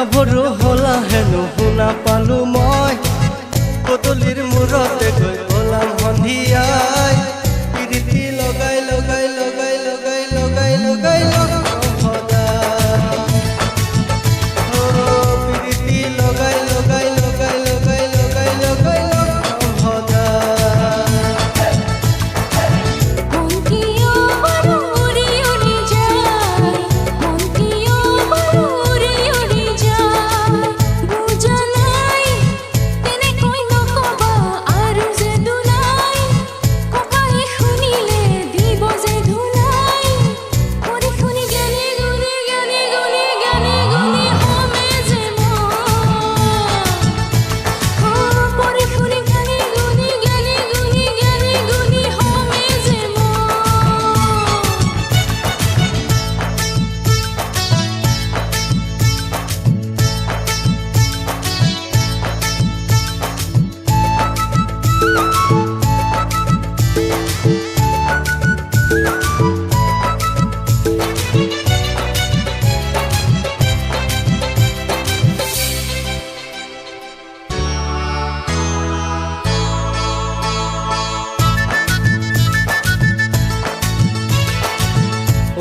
গাভৰু হলা হেনো শুনা পালো মই পদূলিৰ মূৰতে গৈ ওলাম সন্ধিয়াই পিৰিতি লগাই লগাই লগাই লগাই লগাই লগাই পিৰিতি লগাই লগাই লগাই লগাই লগাই লগাই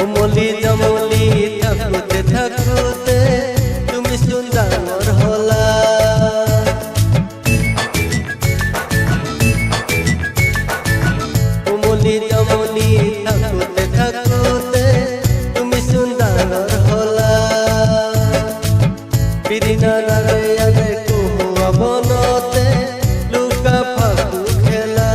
অমলি জমলি থাকোতে থাকোতে তুমি সুন্দর হলা অমলি জমলি থাকোতে থাকোতে তুমি সুন্দর হলা পিরিনা নারায়ণে কুহুয়া বনতে লুকা ফাকু খেলা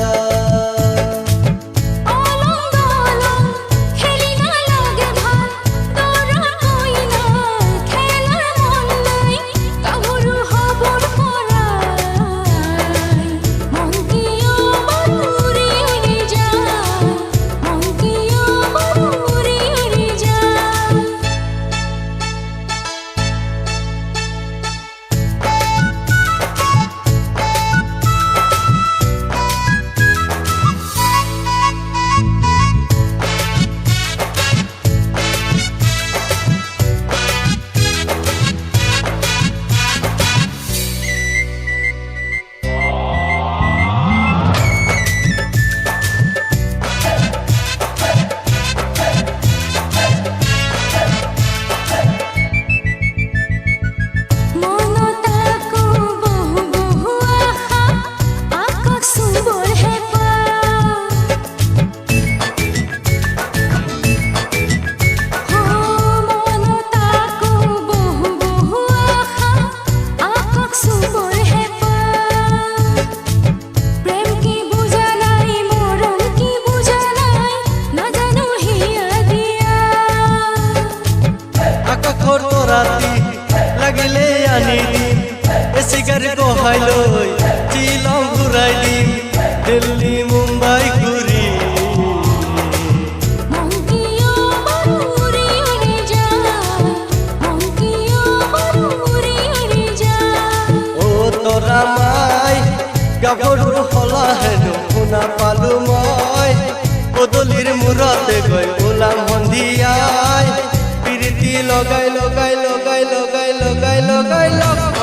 লাগিলে আনি দিম এসি গাড়ি বহাই লৈ চিলং ঘুরাই দিম দিল্লি মুম্বাই ঘুরি ও তোরা মাই গাভৰু হলা হেনো শুনা পালো মই পদূলিৰ মূৰতে গৈ ওলাম সন্ধিয়াই পিৰিতি লগাই লগাই লগাই লগাই লগাই লগাই লগাই লগাই